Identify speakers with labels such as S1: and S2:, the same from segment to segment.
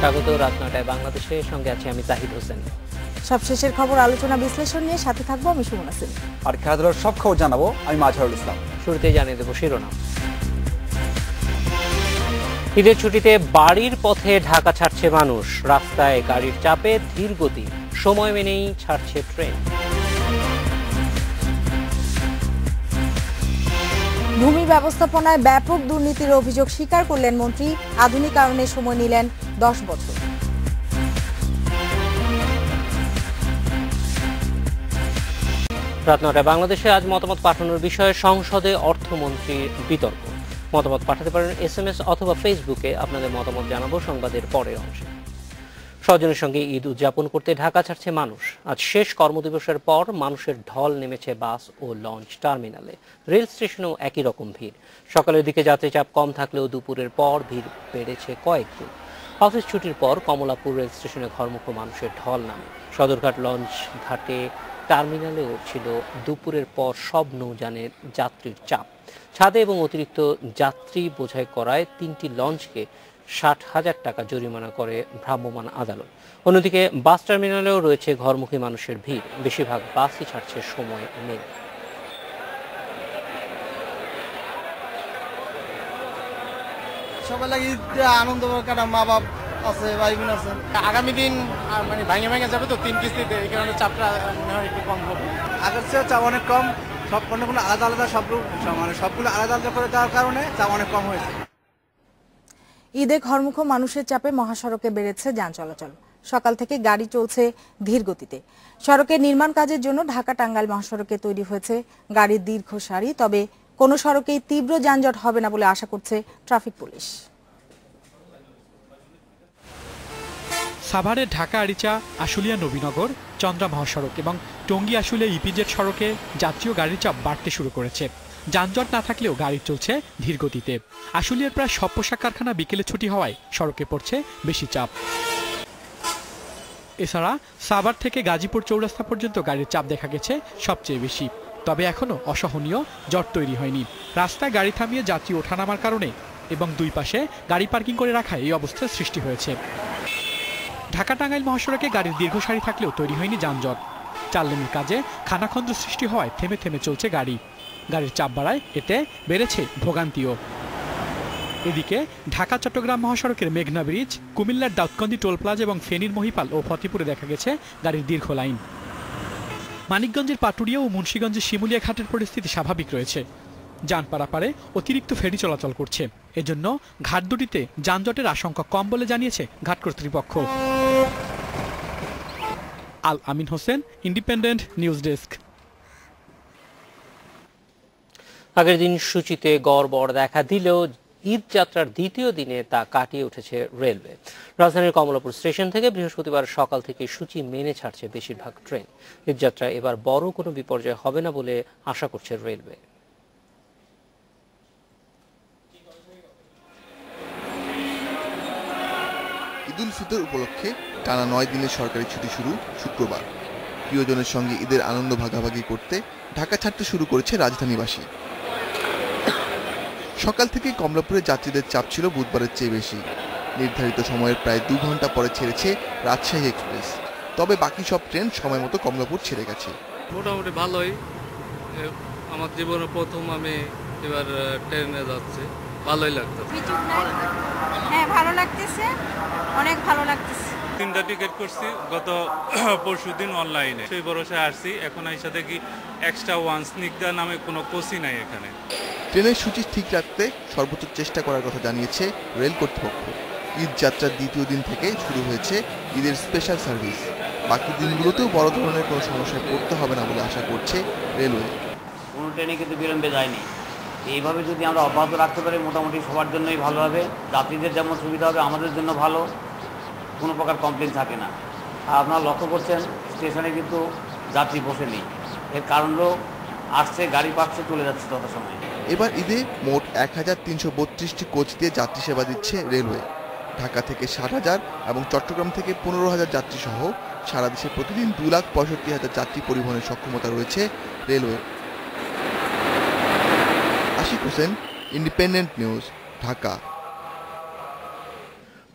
S1: স্বাগত রাত ৯টায় বাংলাদেশের সঙ্গে আছি আমি জাহিদ হোসেন।
S2: সবশেষের খবর, আলোচনা, বিশ্লেষণ নিয়ে সাথে থাকবো আমি সুমন আসিন।
S3: আর খেলাধুলার সব খবর জানাবো আমি মাজহারুল ইসলাম।
S1: শুরুতেই জানিয়ে দেব শিরোনাম। ঈদের ছুটিতে বাড়ির পথে ঢাকা ছাড়ছে মানুষ, রাস্তায় গাড়ির চাপে ধীর গতি, সময় মেনেই ছাড়ছে ট্রেন।
S2: ভূমি ব্যবস্থাপনায় ব্যাপক দুর্নীতির অভিযোগ স্বীকার করলেন মন্ত্রী, আধুনিকায়নের সময় নিলেন 10 বছর।
S1: রাত ৯টায় বাংলাদেশে আজ মতামত পাঠানোর বিষয়ে সংসদে অর্থমন্ত্রীর বিতর্ক। মতামত পাঠাতে পারেন SMS অথবা ফেসবুকে। আপনাদের মতামত জানাবো সংবাদের পরের অংশে। স্বজনের সঙ্গে ঈদ উদযাপন করতে ঢাকা ছাড়ছে মানুষ। আজ শেষ কর্মদিবসের পর মানুষের ঢল নেমেছে বাস ও লঞ্চ টার্মিনালে। রেল স্টেশনেও একই রকম ভিড়। সকালের দিকে যাত্রী চাপ কম থাকলেও দুপুরের পর ভিড় বেড়েছে কয়েক গুণ। অফিস ছুটির পর কমলাপুর রেল স্টেশনে ঘরমুখো মানুষের ঢল নামে। সদরঘাট লঞ্চ ঘাটে টার্মিনালেও ছিল দুপুরের পর সব নৌযানের যাত্রীর চাপ। ছাদে এবং অতিরিক্ত যাত্রী বোঝাই করায় 3টি লঞ্চকে 60,000 টাকা জরিমানা করে ভ্রাম্যমাণ আদালত। অন্যদিকে বাস টার্মিনালেও রয়েছে ঘরমুখী মানুষের ভিড়। বেশিরভাগ বাসই ছাড়ছে সময় মেনে।
S4: সবাই লাগে আনন্দ কাটা, মা বাপ আছে, ভাই বোন আছে। আগামী দিন মানে ভাঙে ভাঙে যাবে তো 3 কিস্তিতে, এই কারণে চাপটা একটু কম হবে। আগের চেয়ে চাপ অনেক কম, সব কোনো আলাদা আলাদা সবগুলো আলাদা আলাদা করে দেওয়ার কারণে চাপ অনেক কম হয়েছে।
S2: ঈদে ঘরমুখো মানুষের চাপে মহাসড়কে বেড়েছে যান চলাচল। সকাল থেকে গাড়ি চলছে ধীর গতিতে। সড়কের নির্মাণ কাজের জন্য ঢাকা টাঙ্গাইল মহাসড়কে তৈরি হয়েছে গাড়ির দীর্ঘ সারি। তবে কোনো সড়কেই তীব্র যানজট হবে না বলে আশা করছে ট্রাফিক পুলিশ।
S5: সাভারের ঢাকা আরিচা আশুলিয়া নবীনগর চন্দ্রা মহাসড়ক এবং টঙ্গী আশুলিয়া ইপিজেড সড়কে যাত্রী ও গাড়ির চাপ বাড়তে শুরু করেছে। যানজট না থাকলেও গাড়ি চলছে ধীর গতিতে। আশুলিয়ার প্রায় সব পোশাক কারখানা বিকেলে ছুটি হওয়ায় সড়কে পড়ছে বেশি চাপ। এছাড়া সাভার থেকে গাজীপুর চৌরাস্তা পর্যন্ত গাড়ির চাপ দেখা গেছে সবচেয়ে বেশি। তবে এখনও অসহনীয় জট তৈরি হয়নি। রাস্তায় গাড়ি থামিয়ে যাত্রী ওঠানামার কারণে এবং দুই পাশে গাড়ি পার্কিং করে রাখায় এই অবস্থার সৃষ্টি হয়েছে। ঢাকা টাঙ্গাইল মহাসড়কে গাড়ির দীর্ঘ সারি থাকলেও তৈরি হয়নি যানজট। 4 লেনের কাজে খানাখন্দ সৃষ্টি হওয়ায় থেমে থেমে চলছে গাড়ি। গাড়ির চাপ বাড়ায় এতে বেড়েছে ভোগান্তিও। এদিকে ঢাকা চট্টগ্রাম মহাসড়কের মেঘনা ব্রিজ, কুমিল্লার দাউদকান্দি টোল প্লাজা এবং ফেনীর মহিপাল ও ফতেপুরে দেখা গেছে গাড়ির দীর্ঘ লাইন। মানিকগঞ্জের পাটুরিয়া ও মুন্সিগঞ্জের শিমুলিয়া ঘাটের পরিস্থিতি স্বাভাবিক রয়েছে। যান পারাপারে অতিরিক্ত ফেরি চলাচল করছে। এজন্য ঘাট দুটিতে যানজটের আশঙ্কা কম বলে জানিয়েছে ঘাট কর্তৃপক্ষ। আল আমিন হোসেন, ইন্ডিপেন্ডেন্ট নিউজ ডেস্ক।
S1: আগের দিন সূচিতে গড়বড় দেখা দিলেও ঈদ যাত্রার দ্বিতীয় দিনে তা কাটিয়ে উঠেছে রেলওয়ে। রাজধানীর কমলাপুর স্টেশন থেকে বৃহস্পতিবার সকাল থেকে সূচি মেনে ছাড়ছে বেশিরভাগ ট্রেন। ঈদযাত্রা এবার বড় কোনো বিপর্যয় হবে না বলে আশা করছে রেলওয়ে।
S6: ঈদুল ফিতর উপলক্ষে টানা 9 দিনের সরকারি ছুটি শুরু শুক্রবার। প্রিয়জনের সঙ্গে ঈদের আনন্দ ভাগাভাগি করতে ঢাকা ছাড়তে শুরু করেছে রাজধানীবাসী। সকাল থেকে কমলাপুরে যাত্রীদের চাপ ছিল বুধবারের চেয়ে বেশি। নির্ধারিত সময়ের প্রায় 2 ঘন্টা পরে ছেড়েছে রাজশাহী এক্সপ্রেস। তবে বাকি সব ট্রেন সময় মতো কমলাপুর ছেড়ে গেছে।
S7: মোটামুটি ভালোই, আমার জীবনে প্রথম আমি এবার ট্রেনে যাচ্ছি, ভালোই লাগতেছে।
S8: হ্যাঁ, ভালো লাগতেছে, অনেক ভালো লাগতেছে।
S7: 3টা টিকিট করছি গত পরশুদিন অনলাইনে, সেই ভরসায় আসছি। এখন এসে দেখি এক্সট্রা ওয়ান স্নিগ্ধা নামে কোনো কোচই নাই এখানে।
S6: ট্রেনের সূচি ঠিক রাখতে সর্বোচ্চ চেষ্টা করার কথা জানিয়েছে রেল কর্তৃপক্ষ। ঈদ যাত্রার দ্বিতীয় দিন থেকে শুরু হয়েছে ঈদের স্পেশাল সার্ভিস। বাকি দিনগুলোতেও বড় ধরনের কোনো সমস্যায় পড়তে হবে না বলে আশা করছে রেলওয়ে।
S9: কোনো ট্রেনে কিন্তু বিলম্বে যায়নি। এইভাবে যদি আমরা অব্যাহত রাখতে পারি মোটামুটি সবার জন্যই ভালো হবে। যাত্রীদের যেমন সুবিধা হবে, আমাদের জন্য ভালো, কোনো প্রকার কমপ্লেন থাকে না। আর আপনারা লক্ষ্য করছেন স্টেশনে কিন্তু যাত্রী বসে নেই। এর কারণ হলো আসছে, গাড়ি পাচ্ছে, চলে যাচ্ছে তত সময়।
S6: এবার ঈদে মোট 1332টি কোচ দিয়ে যাত্রী সেবা দিচ্ছে রেলওয়ে। ঢাকা থেকে 60,000 এবং চট্টগ্রাম থেকে 15,000 যাত্রী সহ সারা দেশে প্রতিদিন 2,65,000 যাত্রী পরিবহনের সক্ষমতা রয়েছে railway. Ashiq Hossain, Independent News, Dhaka.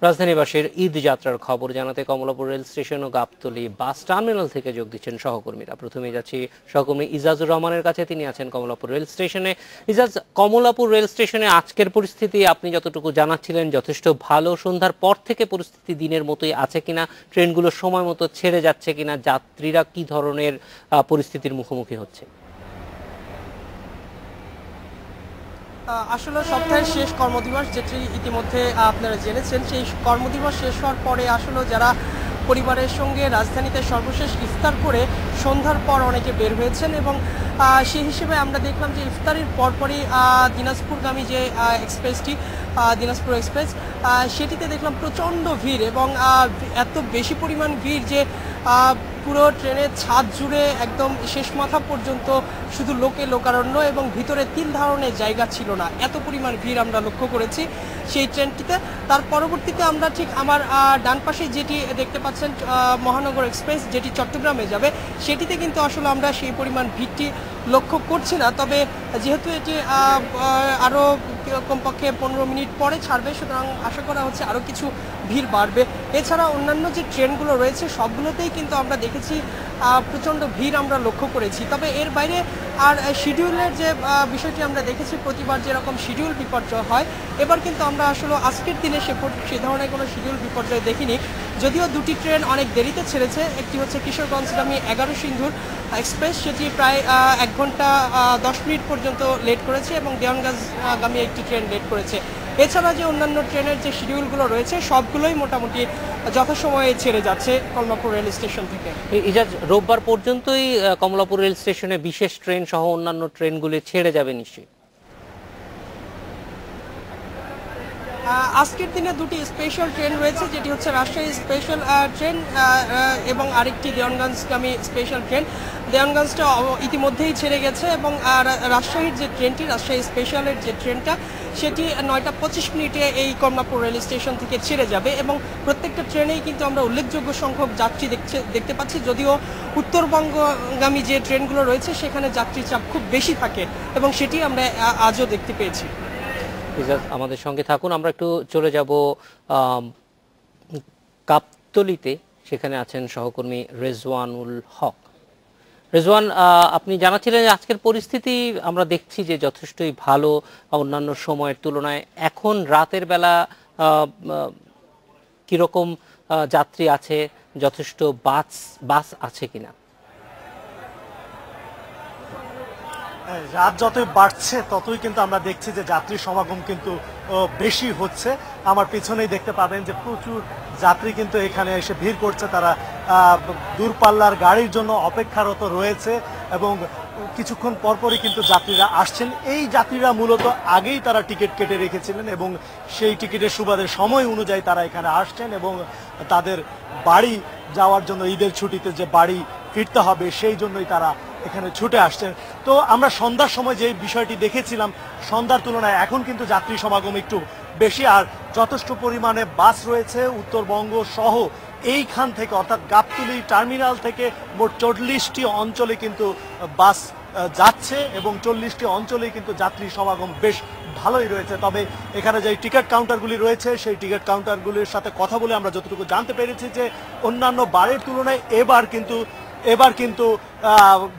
S1: রাজধানীবাসীর ঈদ যাত্রার খবর জানাতে কমলাপুর রেল স্টেশন ও গাবতলী বাস টার্মিনাল থেকে যোগ দিচ্ছেন সহকর্মীরা। প্রথমে যাচ্ছি সহকর্মী ইজাজুর রহমানের কাছে, তিনি আছেন কমলাপুর রেল স্টেশনে। ইজাজ, কমলাপুর রেল স্টেশনে আজকের পরিস্থিতি আপনি যতটুকু জানাচ্ছিলেন যথেষ্ট ভালো। সন্ধ্যার পর থেকে পরিস্থিতি দিনের মতোই আছে কিনা, ট্রেনগুলো সময় মতো ছেড়ে যাচ্ছে কিনা, যাত্রীরা কি ধরনের পরিস্থিতির মুখোমুখি হচ্ছে?
S10: আসলে সপ্তাহের শেষ কর্মদিবস, যেটি ইতিমধ্যে আপনারা জেনেছেন, সেই কর্মদিবস শেষ হওয়ার পরে আসলে যারা পরিবারের সঙ্গে রাজধানীতে সর্বশেষ ইফতার করে সন্ধ্যার পর অনেকে বের হয়েছেন এবং সেই হিসেবে আমরা দেখলাম যে ইফতারের পরপরই দিনাজপুরগামী যে এক্সপ্রেসটি, দিনাজপুর এক্সপ্রেস, সেটিতে দেখলাম প্রচণ্ড ভিড় এবং এত বেশি পরিমাণ ভিড় যে পুরো ট্রেনের ছাদ জুড়ে একদম শেষ মাথা পর্যন্ত শুধু লোকারণ্য এবং ভিতরে 3 ধরনের জায়গা ছিল না, এত পরিমাণ ভিড় আমরা লক্ষ্য করেছি সেই ট্রেনটিতে। তার পরবর্তীতে আমরা ঠিক আমার ডান পাশে যেটি দেখতে পাচ্ছেন মহানগর এক্সপ্রেস, যেটি চট্টগ্রামে যাবে, সেটিতে কিন্তু আসলে আমরা সেই পরিমাণ ভিড়টি লক্ষ্য করছি না। তবে যেহেতু এটি আরও কমপক্ষে 15 মিনিট পরে ছাড়বে, সুতরাং আশা করা হচ্ছে আরও কিছু ভিড় বাড়বে। এছাড়া অন্যান্য যে ট্রেনগুলো রয়েছে সবগুলোতেই কিন্তু আমরা দেখেছি প্রচণ্ড ভিড় আমরা লক্ষ্য করেছি। তবে এর বাইরে আর শিডিউলের যে বিষয়টি আমরা দেখেছি, প্রতিবার যেরকম শিডিউল বিপর্যয় হয়, এবার কিন্তু আমরা আসলে আজকের দিনে সে ধরনের কোনো শিডিউল বিপর্যয় দেখিনি। যদিও 2টি ট্রেন অনেক দেরিতে ছেড়েছে, একটি হচ্ছে কিশোরগঞ্জগামী 11 সিন্ধুর এক্সপ্রেস, সেটি প্রায় 1 ঘন্টা 10 মিনিট পর্যন্ত লেট করেছে এবং দেওয়ানগাঁওগামী একটি ট্রেন লেট করেছে। এছাড়া যে অন্যান্য ট্রেনের যে শিডিউলগুলো রয়েছে সবগুলোই মোটামুটি যথাসময়ে ছেড়ে যাচ্ছে কমলাপুর রেল স্টেশন থেকে।
S1: ইজাজ, রোববার পর্যন্তই কমলাপুর রেল স্টেশনে বিশেষ ট্রেন সহ অন্যান্য ট্রেনগুলি ছেড়ে যাবে নিশ্চয়ই?
S10: আজকের দিনে 2টি স্পেশাল ট্রেন রয়েছে, যেটি হচ্ছে রাজশাহী স্পেশাল ট্রেন এবং আরেকটি দেওয়ানগঞ্জগামী স্পেশাল ট্রেন। দেওয়ানগঞ্জটা ইতিমধ্যেই ছেড়ে গেছে এবং রাজশাহীর যে ট্রেনটি, রাজশাহী স্পেশালের যে ট্রেনটা, সেটি 9টা 25 মিনিটে এই কমলাপুর রেল স্টেশন থেকে ছেড়ে যাবে এবং প্রত্যেকটা ট্রেনেই কিন্তু আমরা উল্লেখযোগ্য সংখ্যক যাত্রী দেখতে পাচ্ছি। যদিও উত্তরবঙ্গগামী যে ট্রেনগুলো রয়েছে সেখানে যাত্রী চাপ খুব বেশি থাকে এবং সেটি আমরা আজও দেখতে পেয়েছি।
S1: আমাদের সঙ্গে থাকুন, আমরা একটু চলে যাব গাবতলীতে, সেখানে আছেন সহকর্মী রেজওয়ানুল হক। রেজওয়ান, আপনি জানাচ্ছিলেন যে আজকের পরিস্থিতি আমরা দেখছি যে যথেষ্টই ভালো অন্যান্য সময়ের তুলনায়। এখন রাতের বেলা কিরকম যাত্রী আছে, যথেষ্ট বাস আছে কিনা?
S11: রাত যতই বাড়ছে ততই কিন্তু আমরা দেখছি যে যাত্রী সমাগম কিন্তু বেশি হচ্ছে। আমার পিছনেই দেখতে পাবেন যে প্রচুর যাত্রী কিন্তু এখানে এসে ভিড় করছে, তারা দূরপাল্লার গাড়ির জন্য অপেক্ষারত রয়েছে এবং কিছুক্ষণ পরপরই কিন্তু যাত্রীরা আসছেন। এই যাত্রীরা মূলত আগেই তারা টিকিট কেটে রেখেছিলেন এবং সেই টিকিটের সুবাদে সময় অনুযায়ী তারা এখানে আসছেন এবং তাদের বাড়ি যাওয়ার জন্য, ঈদের ছুটিতে যে বাড়ি ফিরতে হবে সেই জন্যই তারা এখানে ছুটে আসছেন। তো আমরা সন্ধ্যার সময় যে বিষয়টি দেখেছিলাম, সন্ধ্যার তুলনায় এখন কিন্তু যাত্রী সমাগম একটু বেশি, আর যথেষ্ট পরিমাণে বাস রয়েছে উত্তরবঙ্গ সহ এইখান থেকে, অর্থাৎ গাবতলী টার্মিনাল থেকে মোট 40টি অঞ্চলে কিন্তু বাস যাচ্ছে এবং 40টি অঞ্চলেই কিন্তু যাত্রী সমাগম বেশ ভালোই রয়েছে। তবে এখানে যে টিকিট কাউন্টারগুলি রয়েছে সেই টিকিট কাউন্টারগুলির সাথে কথা বলে আমরা যতটুকু জানতে পেরেছি যে অন্যান্য বারের তুলনায় এবার কিন্তু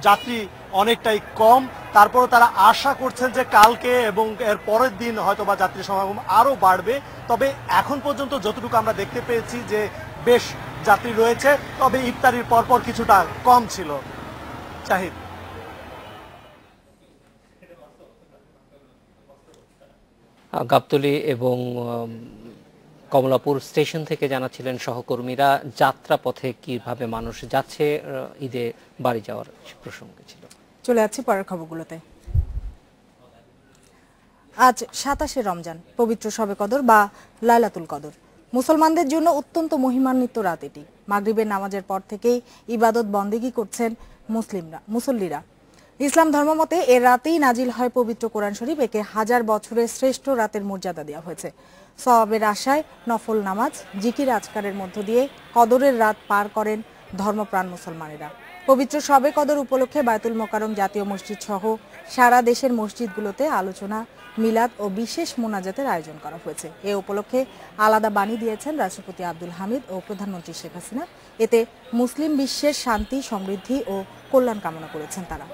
S11: যাত্রী অনেকটাই কম। তারপরে তারা আশা করছেন যে কালকে এবং এর পরের দিন হয়তোবা যাত্রী সমাগম আরও বাড়বে। তবে এখন পর্যন্ত যতটুকু আমরা দেখতে পেয়েছি যে বেশ যাত্রী রয়েছে, তবে ইফতারির পরপর কিছুটা কম ছিল। শাহিদ।
S1: গাবতলী এবং কমলাপুর স্টেশন থেকে জানাচ্ছিলেন সহকর্মীরা যাত্রা পথে কিভাবে মানুষ যাচ্ছে ঈদে বাড়ি যাওয়ার প্রসঙ্গে ছিল।
S2: চলে যাচ্ছি পরের খবরগুলোতে। আজ 27শে রমজান, পবিত্র শবে কদর বা লাইলাতুল কদর। মুসলমানদের জন্য অত্যন্ত মহিমান্বিত রাত এটি। মাগরিবের নামাজের পর থেকেই ইবাদত বন্দেগী করছেন মুসল্লিরা। ইসলাম ধর্মমতে এর রাতেই নাজিল হয় পবিত্র কোরআন শরীফ। একে 1000 বছরের শ্রেষ্ঠ রাতের মর্যাদা দেওয়া হয়েছে। সওয়াবের আশায় নফল নামাজ, জিকির আজকারের মধ্য দিয়ে কদরের রাত পার করেন ধর্মপ্রাণ মুসলমানেরা। পবিত্র শবে কদর উপলক্ষে বায়তুল মোকাররম জাতীয় মসজিদ সহ সারা দেশের মসজিদগুলোতে আলোচনা, মিলাদ ও বিশেষ মোনাজাতের আয়োজন করা হয়েছে। এ উপলক্ষে আলাদা বাণী দিয়েছেন রাষ্ট্রপতি আব্দুল হামিদ ও প্রধানমন্ত্রী শেখ হাসিনা। এতে মুসলিম বিশ্বের শান্তি, সমৃদ্ধি ও কল্যাণ কামনা করেছেন তারা।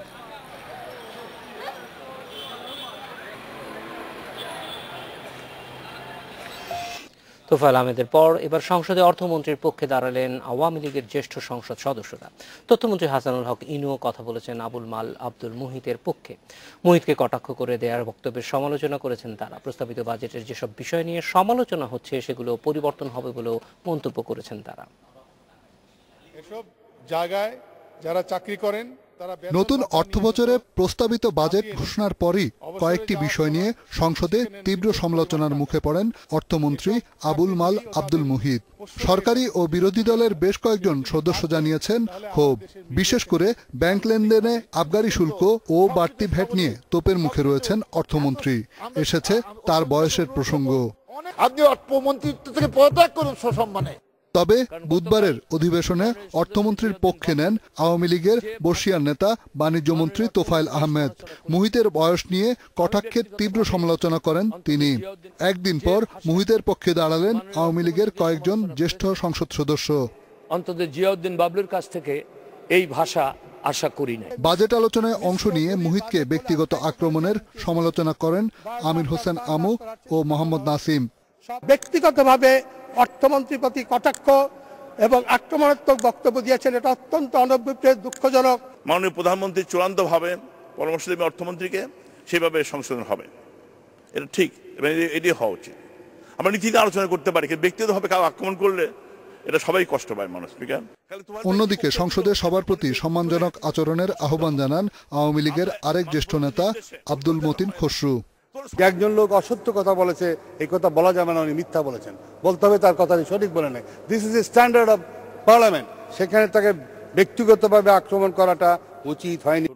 S1: তোফায়েল আহমেদের পর এবার সংসদে অর্থমন্ত্রীর পক্ষে দাঁড়ালেন আওয়ামী লীগের জ্যেষ্ঠ সংসদ সদস্যরা। তথ্যমন্ত্রী হাসানুল হক ইনুও কথা বলেছেন আবুল মাল আব্দুল মুহিতের পক্ষে। মুহিতকে কটাক্ষ করে দেওয়ার বক্তব্যের সমালোচনা করেছেন তারা। প্রস্তাবিত বাজেটের যেসব বিষয় নিয়ে সমালোচনা হচ্ছে সেগুলো পরিবর্তন হবে বলেও মন্তব্য করেছেন তারা।
S12: এসব জায়গায় যারা চাকরি করেন
S13: নতুন অর্থবছরে প্রস্তাবিত বাজেট ঘোষণার পরই কয়েকটি বিষয় নিয়ে সংসদে তীব্র সমালোচনার মুখে পড়েন অর্থমন্ত্রী আবুল মাল আব্দুল মুহিত। সরকারি ও বিরোধী দলের বেশ কয়েকজন সদস্য জানিয়েছেন ক্ষোভ, বিশেষ করে ব্যাংক লেনদেনে আবগারি শুল্ক ও বাড়তি ভ্যাট নিয়ে তোপের মুখে রয়েছেন অর্থমন্ত্রী। এসেছে তার বয়সের প্রসঙ্গ।
S12: আপনি অর্থমন্ত্রিত্ব থেকে পদত্যাগ করুন সসম্মানে।
S13: তবে বুধবারের অধিবেশনে অর্থমন্ত্রীর পক্ষে নেন আওয়ামী লীগের বর্ষিয়ার নেতা বাণিজ্যমন্ত্রী তোফায়েল আহমেদ। মুহিতের বয়স নিয়ে কটাক্ষের তীব্র সমালোচনা করেন তিনি। একদিন পর মুহিতের পক্ষে দাঁড়ালেন আওয়ামী লীগের কয়েকজন জ্যেষ্ঠ সংসদ সদস্য।
S14: অন্তত জিয়াউদ্দিন বাবলুর কাছ থেকে এই ভাষা আশা করি না।
S13: বাজেট আলোচনায় অংশ নিয়ে মুহিতকে ব্যক্তিগত আক্রমণের সমালোচনা করেন আমির হোসেন আমু ও মোহাম্মদ নাসিম।
S15: ব্যক্তিগতভাবে অর্থমন্ত্রীর প্রতি কটাক্ষ এবং আক্রমণাত্মক বক্তব্য দিয়েছেন, এটা অত্যন্ত অনভিপ্রেত, দুঃখজনক।
S16: মাননীয় প্রধানমন্ত্রী চূড়ান্তভাবে পরামর্শ দেবেন অর্থমন্ত্রীকে, সেভাবে সংশোধন হবে, এটা ঠিক এবং এটি হওয়া উচিত। আমরা নীতিতে আলোচনা করতে পারি, কিন্তু ব্যক্তিগতভাবে কাউ আক্রমণ করলে এটা সবাই কষ্ট পায় মানুষ।
S13: অন্যদিকে সংসদে সবার প্রতি সম্মানজনক আচরণের আহ্বান জানান আওয়ামী লীগের আরেক জ্যেষ্ঠ নেতা আব্দুল মতিন খসরু।
S15: একজন লোক অসত্য কথা বলেছে, এই কথা বলা যাবে না, উনি মিথ্যা বলেছেন, বলতে হবে তার কথা সঠিক বলে নেই। This is a standard of parliament. সেখানে তাকে ব্যক্তিগতভাবে আক্রমণ করাটা উচিত হয়নি।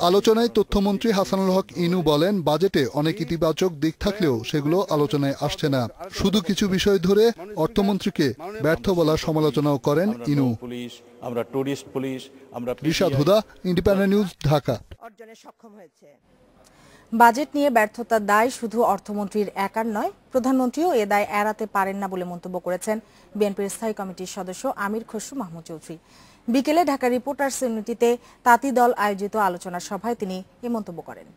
S13: আলোচনায় তথ্যমন্ত্রী হাসানুল হক ইনু বলেন, বাজেটে অনেক ইতিবাচক দিক থাকলেও সেগুলো আলোচনায় আসছে না। শুধু কিছু বিষয় ধরে অর্থমন্ত্রীকে ব্যর্থ বলার সমালোচনাও করেন ইনু।
S17: আমরা টুরিস্ট পুলিশ, আমরা
S13: রিশাদ হুদা, ইন্ডিপেন্ডেন্ট নিউজ, ঢাকা।
S2: বাজেট নিয়ে ব্যর্থতার দায় শুধু অর্থমন্ত্রীর একার নয়, প্রধানমন্ত্রীও এ দায় এড়াতে পারেন না বলে মন্তব্য করেছেন বিএনপির স্থায়ী কমিটির সদস্য আমির খসরু মাহমুদ চৌধুরী। বিকেলে ঢাকা রিপোর্টার্স ইউনিটিতে তাঁতি দল আয়োজিত আলোচনা সভায় তিনি এ মন্তব্য করেন।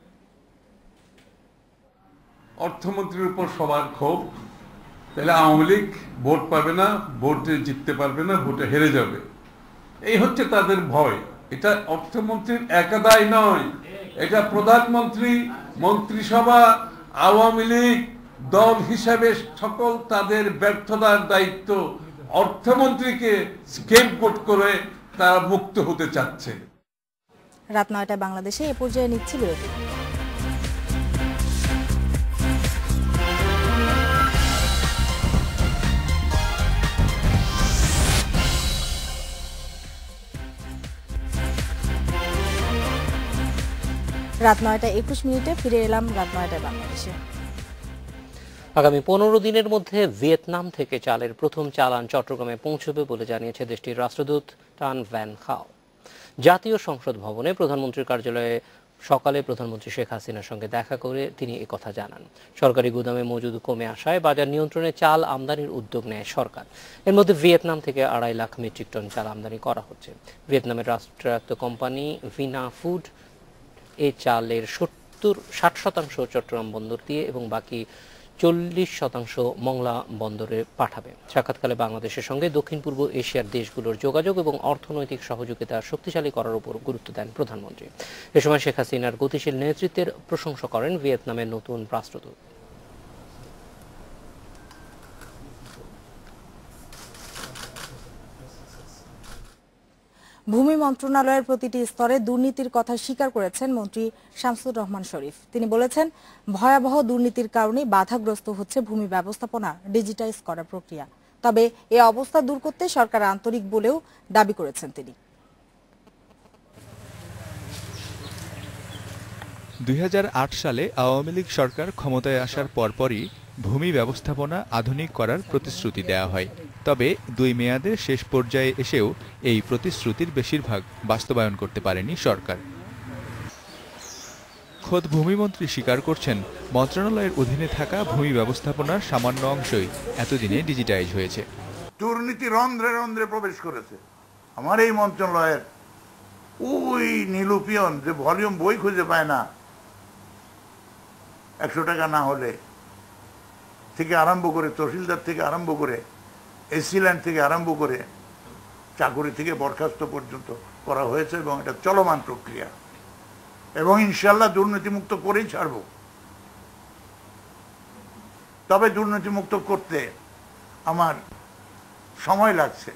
S18: অর্থমন্ত্রীর উপর সবার ক্ষোভ, তাহলে আওয়ামী লীগ ভোট পাবে না, ভোটে জিততে পারবে না, ভোটে হেরে যাবে, এই হচ্ছে তাদের ভয়। এটা অর্থমন্ত্রীর একা দায় নয়, এটা প্রধানমন্ত্রী, মন্ত্রিসভা, আওয়ামী লীগ দল হিসাবে সকল তাদের ব্যর্থতার দায়িত্ব। অর্থমন্ত্রীকে স্কেপগোট করে তারা মুক্ত হতে চাচ্ছে।
S2: রাত ৯টায় বাংলাদেশে এ পর্যায়ে নিচ্ছি বিরতি। রাত ৯টা ২১ ফিরে এলাম রাত ৯টায় বাংলাদেশে।
S1: আগামী ১৫ দিনের মধ্যে ভিয়েতনাম থেকে চালের প্রথম চালান চট্টগ্রামে পৌঁছবে বলে জানিয়েছে দেশটির রাষ্ট্রদূত টান ভ্যান খাও। জাতীয় সংসদ ভবনে প্রধানমন্ত্রীর কার্যালয়ে সকালে প্রধানমন্ত্রী শেখ হাসিনার সঙ্গে দেখা করে তিনি একথা জানান। সরকারি গুদামে মজুদ কমে আসায় বাজার নিয়ন্ত্রণে চাল আমদানির উদ্যোগ নেয় সরকার। এর মধ্যে ভিয়েতনাম থেকে ২.৫ লাখ মেট্রিক টন চাল আমদানি করা হচ্ছে। ভিয়েতনামের রাষ্ট্রায়ত্ত কোম্পানি ভিনা ফুড এই চালের 60% চট্টগ্রাম বন্দর দিয়ে এবং বাকি 40% মংলা বন্দরে পাঠাবে। সাক্ষাৎকালে বাংলাদেশের সঙ্গে দক্ষিণ পূর্ব এশিয়ার দেশগুলোর যোগাযোগ এবং অর্থনৈতিক সহযোগিতা শক্তিশালী করার উপর গুরুত্ব দেন প্রধানমন্ত্রী। এ সময় শেখ হাসিনার গতিশীল নেতৃত্বের প্রশংসা করেন ভিয়েতনামের নতুন রাষ্ট্রদূত।
S2: ভূমি মন্ত্রণালয়ের প্রতিটি স্তরে দুর্নীতির কথা স্বীকার করেছেন মন্ত্রী শামসুর রহমান শরীফ। তিনি বলেছেন, ভয়াবহ দুর্নীতির কারণে বাধাগ্রস্ত হচ্ছে ভূমি ব্যবস্থাপনা ডিজিটাইজ করার প্রক্রিয়া। তবে এ অবস্থা দূর করতে সরকার আন্তরিক বলেও দাবি করেছেন তিনি।
S19: ২০০৮ সালে আওয়ামী লীগ সরকার ক্ষমতায় আসার পরপরই ভূমি ব্যবস্থাপনা আধুনিক করার প্রতিশ্রুতি দেওয়া হয়। তবে ২ মেয়াদের শেষ পর্যায়ে এসেও এই প্রতিশ্রুতির বেশিরভাগ বাস্তবায়ন করতে পারেনি সরকার। খোদ ভূমিমন্ত্রী স্বীকার করছেন মন্ত্রণালয়ের অধীনে থাকা ভূমি ব্যবস্থাপনার সামান্য অংশই এতদিনে ডিজিটাইজ হয়েছে।
S12: দুর্নীতি রন্ধ্রে রন্ধ্রে প্রবেশ করেছে। আমার এই মন্ত্রণালয়ের ওই নীলুপিয়ন যে ভলিউম বই খুঁজে পায় না, 100 টাকা না হলে থেকে আরম্ভ করে, তহসিলদার থেকে আরম্ভ করে, এসি ল্যান্ড থেকে আরম্ভ করে, চাকরি থেকে বরখাস্ত পর্যন্ত করা হয়েছে এবং এটা চলমান প্রক্রিয়া এবং ইনশাল্লাহ দুর্নীতিমুক্ত করেই ছাড়ব। তবে দুর্নীতিমুক্ত করতে আমার সময় লাগছে।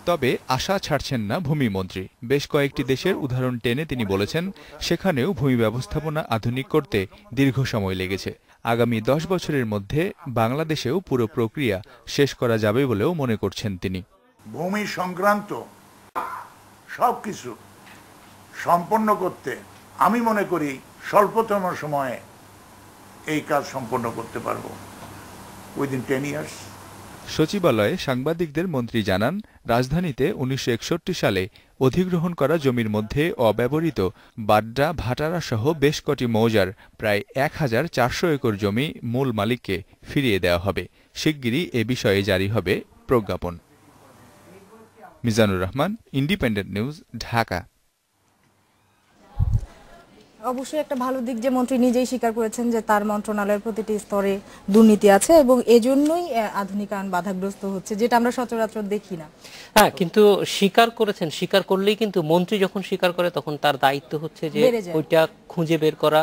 S19: তবে আশা ছাড়ছেন না ভূমিমন্ত্রী। বেশ কয়েকটি দেশের উদাহরণ টেনে তিনি বলেছেন সেখানেও ভূমি ব্যবস্থাপনা আধুনিক করতে দীর্ঘ সময় লেগেছে। আগামী 10 বছরের মধ্যে বাংলাদেশেও পুরো প্রক্রিয়া শেষ করা যাবে বলেও মনে করছেন তিনি।
S12: ভূমি সংক্রান্ত সবকিছু সম্পন্ন করতে আমি মনে করি স্বল্পতম সময়ে এই কাজ সম্পন্ন করতে পারবো, উইদিন 10 ইয়ার্স।
S19: সচিবালয়ে সাংবাদিকদের মন্ত্রী জানান, রাজধানীতে 1961 সালে অধিগ্রহণ করা জমির মধ্যে অব্যবহৃত বাড্ডা, ভাটারা সহ বেশ কটি মৌজার প্রায় 1400 একর জমি মূল মালিককে ফিরিয়ে দেওয়া হবে। শিগগিরই এ বিষয়ে জারি হবে প্রজ্ঞাপন। Mizanur Rahman, independent News, Dhaka.
S2: অবশ্যই একটা ভালো দিক যে মন্ত্রী নিজেই স্বীকার করেছেন যে তার মন্ত্রণালয়ের প্রতিটি স্তরে দুর্নীতি আছে এবং এজন্যই আধুনিকায়ন বাধাগ্রস্ত হচ্ছে, যেটা আমরা সচরাচর দেখি না।
S1: হ্যাঁ, কিন্তু স্বীকার করেছেন, স্বীকার করলেই কিন্তু মন্ত্রী যখন স্বীকার করে তখন তার দায়িত্ব হচ্ছে যে ওইটা খুঁজে বের করা,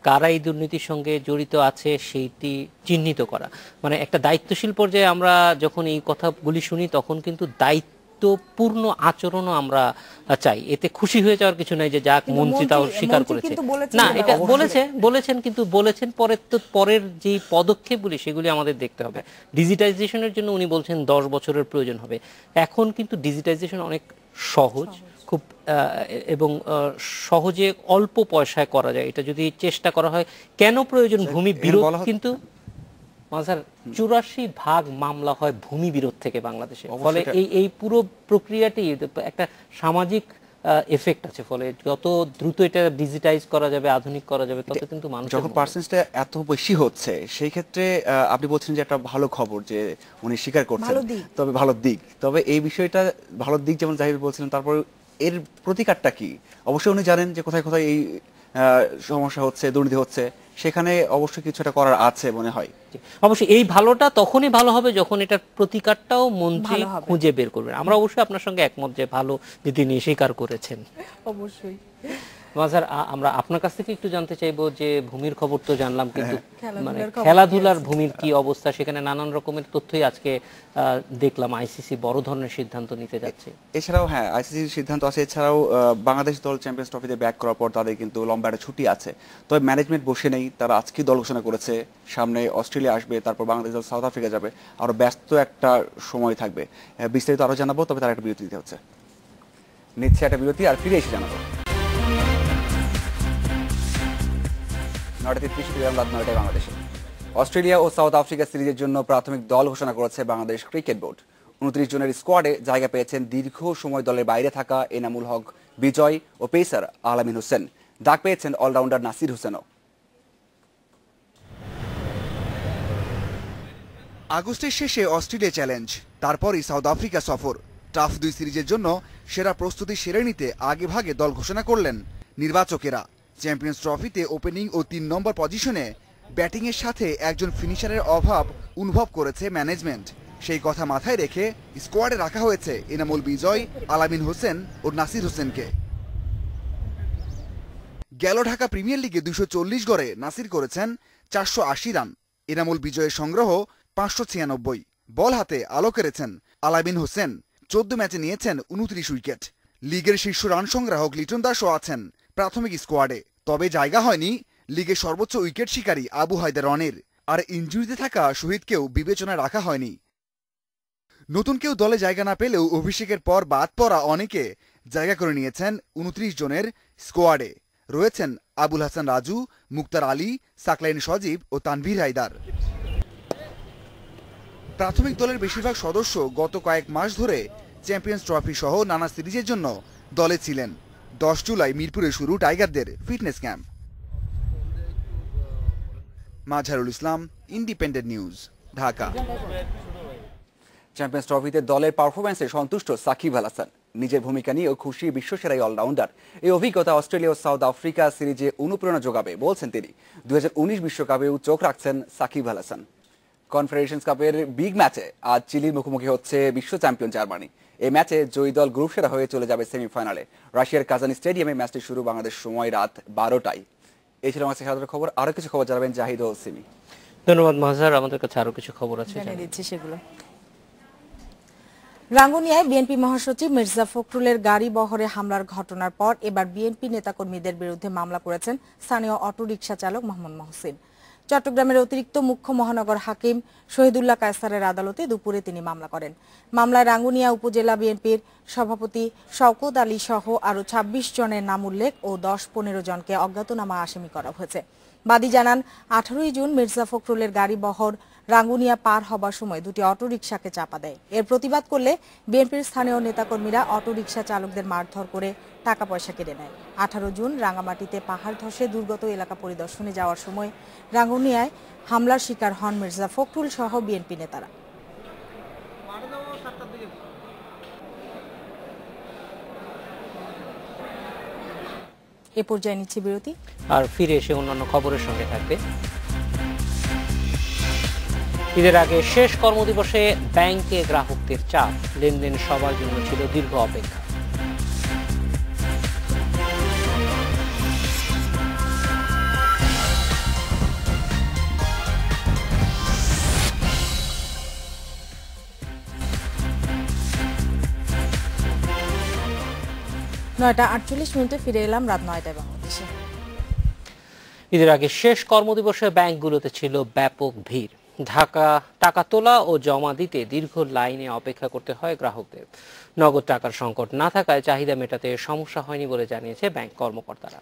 S1: কারা এই দুর্নীতির সঙ্গে জড়িত আছে সেইটি চিহ্নিত করা। মানে একটা দায়িত্বশীল পর্যায়ে আমরা যখন এই কথাগুলি শুনি তখন কিন্তু দায়িত্বপূর্ণ আচরণও আমরা চাই। এতে খুশি হয়ে যাওয়ার কিছু নাই যে যাক মন্ত্রী তাও স্বীকার করেছে। না, এটা বলেছেন কিন্তু বলেছেন পরের যে পদক্ষেপগুলি সেগুলি আমাদের দেখতে হবে। ডিজিটাইজেশনের জন্য উনি বলছেন 10 বছরের প্রয়োজন হবে। এখন কিন্তু ডিজিটাইজেশন অনেক সহজ, খুব এবং সহজে অল্প পয়সায় করা যায়। এটা যদি চেষ্টা করা হয়, কেন প্রয়োজন ভূমি বিরোধ? কিন্তু 84% মামলা হয় ভূমি বিরোধ থেকে বাংলাদেশে। ফলে এই পুরো প্রক্রিয়াটি একটা সামাজিক এফেক্ট আছে। ফলে যত দ্রুত এটা ডিজিটাইজ করা যাবে, আধুনিক করা যাবে, তত কিন্তু মানুষ
S3: যখন পার্সেন্টেজটা এত বেশি হচ্ছে সেই ক্ষেত্রে আপনি বলছেন যে একটা ভালো খবর যে উনি স্বীকার করছেন, তবে ভালো দিক, তবে এই বিষয়টা ভালো দিক যেমন জাহির বলছিলেন, তারপর এর প্রতিকারটা কি? অবশ্যই উনি জানেন যে কোথায় কোথায় এই সমস্যা হচ্ছে, দুর্নীতি হচ্ছে, সেখানে অবশ্যই কিছুটা করার আছে মনে হয়।
S1: অবশ্যই এই ভালোটা তখনই ভালো হবে যখন এটার প্রতিকারটাও মন্ত্রী খুঁজে বের করবেন। আমরা অবশ্যই আপনার সঙ্গে একমত যে ভালো যে তিনি স্বীকার করেছেন।
S2: অবশ্যই
S1: মাজার, আমরা আপনার কাছ থেকে একটু জানতে চাইবো যে ভূমির খবর তো জানলাম, কিন্তু মানে খেলাধুলার ভূমির কি অবস্থা? সেখানে নানান রকমের তথ্যই আজকে দেখলাম আইসিসি বড় ধরনের সিদ্ধান্ত নিতে যাচ্ছে।
S3: এছাড়াও হ্যাঁ, আইসিসির সিদ্ধান্ত আছে। এছাড়াও বাংলাদেশ দল চ্যাম্পিয়ন্স ট্রফিতে ব্যাক করার পর তাদের কিন্তু লম্বা একটা ছুটি আছে। তবে ম্যানেজমেন্ট বসে নেই, তারা আজকে দল ঘোষণা করেছে। সামনে অস্ট্রেলিয়া আসবে, তারপর বাংলাদেশ দল সাউথ আফ্রিকা যাবে, আরো ব্যস্ত একটা সময় থাকবে। বিস্তারিত আরো জানাবো, তবে তার একটা বিরতি দিতে হচ্ছে। নিচ্ছে একটা বিরতি, আর ফিরে এসে জানাবো। 9:33 রাত 9টায় বাংলাদেশে। অস্ট্রেলিয়া ও সাউথ আফ্রিকা সিরিজের জন্য প্রাথমিক দল ঘোষণা করেছে বাংলাদেশ ক্রিকেট বোর্ড। 29 জনের স্কোয়াডে জায়গা পেয়েছেন দীর্ঘ সময় দলের বাইরে থাকা এনামুল হক বিজয় ও পেসার আলামিন হোসেন। ডাক পেয়েছেন অলরাউন্ডার নাসির হোসেনও।
S20: আগস্টের শেষে অস্ট্রেলিয়া চ্যালেঞ্জ, তারপরই সাউথ আফ্রিকা সফর। টাফ 2 সিরিজের জন্য সেরা প্রস্তুতি সেরে নিতে আগে ভাগে দল ঘোষণা করলেন নির্বাচকেরা। চ্যাম্পিয়ন্স ট্রফিতে ওপেনিং ও 3 নম্বর পজিশনে ব্যাটিংয়ের সাথে একজন ফিনিশারের অভাব অনুভব করেছে ম্যানেজমেন্ট। সেই কথা মাথায় রেখে স্কোয়াডে রাখা হয়েছে এনামুল বিজয়, আলামিন হোসেন ও নাসির হোসেনকে। গেল ঢাকা প্রিমিয়ার লিগে 240 গড়ে নাসির করেছেন 480 রান। এনামুল বিজয়ের সংগ্রহ 596। বল হাতে আলো কেড়েছেন আলামিন হোসেন। 14 ম্যাচে নিয়েছেন 29 উইকেট। লিগের শীর্ষ রান সংগ্রাহক লিটন দাসও আছেন প্রাথমিক স্কোয়াডে। তবে জায়গা হয়নি লিগের সর্বোচ্চ উইকেট শিকারী আবু হায়দার রনের। আর ইনজুরিতে থাকা শহীদকেও বিবেচনায় রাখা হয়নি। নতুন কেউ দলে জায়গা না পেলেও অভিষেকের পর বাদ পড়া অনেকে জায়গা করে নিয়েছেন 29 জনের স্কোয়াডে। রয়েছেন আবুল হাসান রাজু, মুক্তার আলী, সাকলাইন সজীব ও তানভীর হায়দার। প্রাথমিক দলের বেশিরভাগ সদস্য গত কয়েক মাস ধরে চ্যাম্পিয়ন্স ট্রফি সহ নানা সিরিজের জন্য দলে ছিলেন। 10 জুলাই মিরপুরে শুরু টাইগারদের fitness camp. Mazharul Islam, independent News, Dhaka.
S3: Champions ট্রফিতে দলের পারফরম্যান্সে সন্তুষ্ট সাকিব আল হাসান। নিজের ভূমিকা নিয়ে খুশি বিশ্বসেরা এই অলরাউন্ডার। এই অভিজ্ঞতা অস্ট্রেলিয়া ও সাউথ আফ্রিকা সিরিজে অনুপ্রেরণা যোগাবে বলছেন তিনি। 2019 বিশ্বকাপেও চোখ রাখছেন সাকিব আল হাসান। কনফেডারেশনস কাপের বিগ ম্যাচে আজ চিলির মুখোমুখি হচ্ছে বিশ্ব চ্যাম্পিয়ন জার্মানি। এই ম্যাচে জয়ী দল গ্রুপ সেরা হয়ে চলে যাবে সেমিফাইনালে। রাশিয়ার কাজানি স্টেডিয়ামে ম্যাচটি শুরু বাংলাদেশ সময় রাত 12টায়। এই ছিল আমার খেলাধুলার খবর। আরো কিছু খবর জানাবেন জাহিদ ও সিমি।
S1: ধন্যবাদ মাহজার। আমাদের কাছে আরো কিছু খবর আছে,
S2: জানিয়ে দিচ্ছি সেগুলো। রাঙ্গুনিয়ায় বিএনপি মহাসচিব মির্জা ফখরুলের গাড়ি বহরে হামলার ঘটনার পর এবার বিএনপি নেতাকর্মীদের বিরুদ্ধে মামলা করেছেন স্থানীয় অটোরিকশা চালক মোহাম্মদ মহসিন। চট্টগ্রামের অতিরিক্ত মুখ্য মহানগর হাকিম শহীদুল্লাহ কায়সারের আদালতে দুপুরে তিনি মামলা করেন। মামলায় রাঙ্গুনিয়া উপজেলা বিএনপির সভাপতি শওকত আলী সহ আরও ২৬ জনের নাম উল্লেখ ও ১০-১৫ জনকে অজ্ঞাতনামা আসামি করা হয়েছে। বাদী জানান 18ই জুন মির্জা ফখরুলের গাড়ি বহর রাঙ্গুনিয়া পার হবার সময় দুটি অটোরিকশাকে চাপা দেয়। এর প্রতিবাদ করলে বিএনপির স্থানীয় নেতাকর্মীরা অটোরিকশা চালকদের মারধর করে টাকা পয়সা কেড়ে নেয়। 18 জুন রাঙ্গামাটিতে পাহাড় ধসে দুর্গত এলাকা পরিদর্শনে যাওয়ার সময় রাঙ্গুনিয়ায় হামলার শিকার হন মির্জা ফখরুল সহ বিএনপি নেতারা। এ পর্যায়ে নিচ্ছে বিরতি,
S1: আর ফিরে এসে অন্যান্য খবরের সঙ্গে থাকবে। ঈদের আগে শেষ কর্মদিবসে ব্যাংকে গ্রাহকদের চাপ, লেনদেন সবার জন্য ছিল দীর্ঘ অপেক্ষা।
S2: নয়টা 48 মিনিটে ফিরে এলাম রাত 9টায় বাংলাদেশে।
S1: ঈদের আগে শেষ কর্মদিবসে ব্যাংকগুলোতে ছিল ব্যাপক ভিড়। টাকা তোলা ও জমা দিতে দীর্ঘ লাইনে অপেক্ষা করতে হয় গ্রাহকদের। নগদ টাকার সংকট না থাকায় চাহিদা মেটাতে সমস্যা হয়নি বলে জানিয়েছে ব্যাংক কর্মকর্তারা।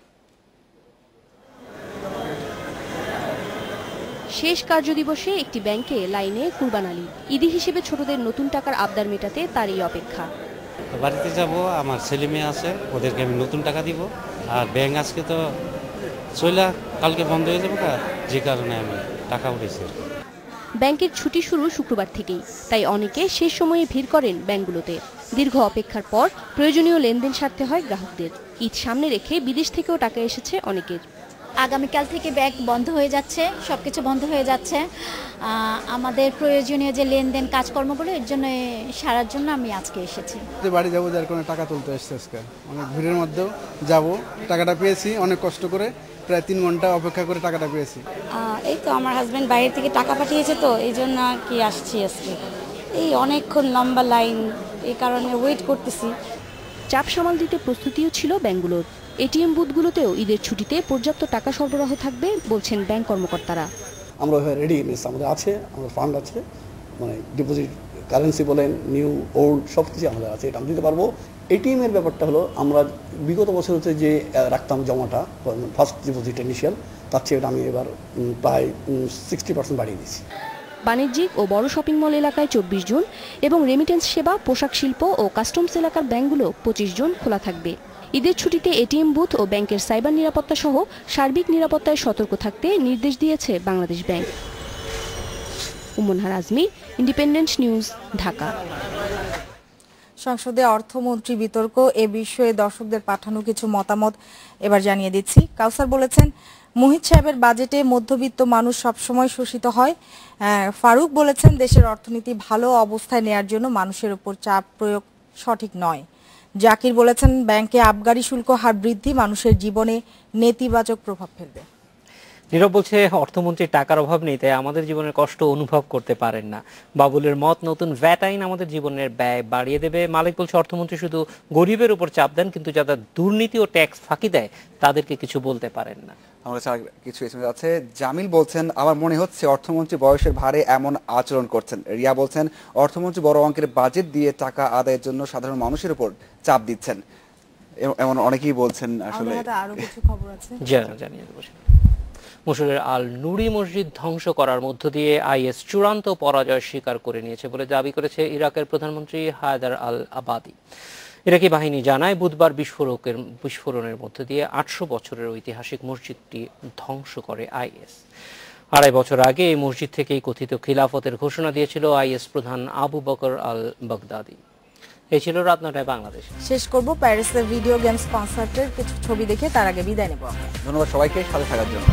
S21: শেষ কার্যদিবসে একটি ব্যাংকে লাইনে কুরবান আলী। ঈদি হিসেবে ছোটদের নতুন টাকার আবদার মেটাতে তারই অপেক্ষা।
S22: বাড়িতে যাব, আমার ছেলে মেয়ে আছে, ওদেরকে আমি নতুন টাকা দিব। আর ব্যাংক আজকে তো চইলা কালকে বন্ধ হয়ে যাবে, যে কারণে আমি টাকা উঠেছি।
S21: ব্যাংকের ছুটি শুরু শুক্রবার থেকেই, তাই অনেকে শেষ সময়ে ভিড় করেন ব্যাংকগুলোতে। দীর্ঘ অপেক্ষার পর প্রয়োজনীয় লেনদেন সারতে হয় গ্রাহকদের। ঈদ সামনে রেখে বিদেশ থেকেও টাকা এসেছে অনেকের।
S23: আগামীকাল থেকে ব্যাংক বন্ধ হয়ে যাচ্ছে, সবকিছু বন্ধ হয়ে যাচ্ছে। আমাদের প্রয়োজনীয় যে লেনদেন কাজকর্মগুলো এর জন্য সারার জন্য আমি আজকে এসেছি।
S24: বাড়ি যাবো, যার কোনো টাকা তুলতে এসেছে আজকে। অনেক ভিড়ের মধ্যেও যাব, টাকাটা পেয়েছি অনেক কষ্ট করে, প্রায় 3 ঘন্টা অপেক্ষা করে টাকাটা পেয়েছি।
S23: এই তো আমার হাজব্যান্ড বাইরে থেকে টাকা পাঠিয়েছে, তো এই জন্য আর কি আসছি আজকে। এই অনেকক্ষণ লম্বা লাইন, এই কারণে ওয়েট করতেছি।
S21: চাপ সামাল দিতে প্রস্তুতিও ছিল ব্যাংকগুলোর। এটিএম বুথগুলোতেও ঈদের ছুটিতে পর্যাপ্ত টাকা সরবরাহ থাকবে বলছেন ব্যাংক কর্মকর্তারা।
S25: আমরা রেডিনেস আমাদের আছে, আমাদের ফান্ড আছে, মানে ডিপোজিট কারেন্সি বলেন, নিউ ওল্ড সব কিছু আমাদের আছে, এটা আমরা দিতে পারবো। এটিএম এর ব্যাপারটা হলো আমরা বিগত বছর হচ্ছে যে রাখতাম জমাটা ফার্স্ট ডিপোজিট ইনিশিয়াল, তার চেয়ে আমি এবার প্রায় 60% বাড়িয়ে দিয়েছি।
S21: বাণিজ্যিক ও বড় শপিং মল এলাকায় 24 জন এবং রেমিটেন্স সেবা, পোশাক শিল্প ও কাস্টমস এলাকার ব্যাংকগুলো 25 জন খোলা থাকবে। ঈদের ছুটিতে এটিএম বুথ ও ব্যাংকের সাইবার নিরাপত্তা সহ সার্বিক নিরাপত্তায় সতর্ক থাকতে নির্দেশ দিয়েছে Bangladesh Bank. Ummanhar Azmi, Independent News, Dhaka.
S2: সংসদে অর্থমন্ত্রী বিতর্ক, এ বিষয়ে দর্শকদের পাঠানো কিছু মতামত এবার জানিয়ে দিচ্ছি। কাউসার বলেছেন, মুহিত সাহেবের বাজেটে মধ্যবিত্ত মানুষ সবসময় শোষিত হয়। ফারুক বলেছেন, দেশের অর্থনীতি ভালো অবস্থায় নেয়ার জন্য মানুষের উপর চাপ প্রয়োগ সঠিক নয়। জাকির বলেছেন, ব্যাংকে আবগারি শুল্ক হার বৃদ্ধি মানুষের জীবনে নেতিবাচক প্রভাব ফেলবে।
S1: নীরব বলছে, অর্থমন্ত্রীর টাকার অভাব নেই, তাই আমাদের জীবনের কষ্ট অনুভব করতে পারেন না। বাবুলের মত, নতুন ভ্যাট আইন আমাদের জীবনের ব্যয় বাড়িয়ে দেবে। মালিক বলছে, অর্থমন্ত্রী শুধু গরিবের উপর চাপ দেন, কিন্তু যারা দুর্নীতি ও ট্যাক্স ফাঁকি দেয় তাদেরকে কিছু বলতে পারেন না।
S3: আমার কাছে কিছু এসএমএস আছে। জামিল বলছেন, আমার মনে হচ্ছে অর্থমন্ত্রী বয়সের ভারে এমন আচরণ করছেন। রিয়া বলছেন, অর্থমন্ত্রী বড় অঙ্কের বাজেট দিয়ে টাকা আদায়ের জন্য সাধারণ মানুষের উপর চাপ দিচ্ছেন। এমন অনেকেই বলছেন। আসলে
S2: আরো কিছু খবর আছে,
S1: জানিয়ে দেব। মসুরের আল নুরি মসজিদ ধ্বংস করার মধ্য দিয়ে আইএস চূড়ান্ত পরাজয় স্বীকার করে নিয়েছে বলে দাবি করেছে ইরাকের প্রধানমন্ত্রী হায়দার আল আবাদি। ইরাকি বাহিনী জানায়, বুধবার বিস্ফোরণের মধ্য দিয়ে 800 বছরের ঐতিহাসিক মসজিদটি ধ্বংস করে আইএস। 2.5 বছর আগে এই মসজিদ থেকেই কথিত খিলাফতের ঘোষণা দিয়েছিল আইএস প্রধান আবু বকর আল বাগদাদি। এই ছিল রাত 9টায় বাংলাদেশ।
S2: শেষ করব প্যারিসের ভিডিও গেমস কনসার্টের কিছু ছবি দেখে, তার আগে বিদায় নেব।
S3: ধন্যবাদ সবাইকে সাথে থাকার জন্য।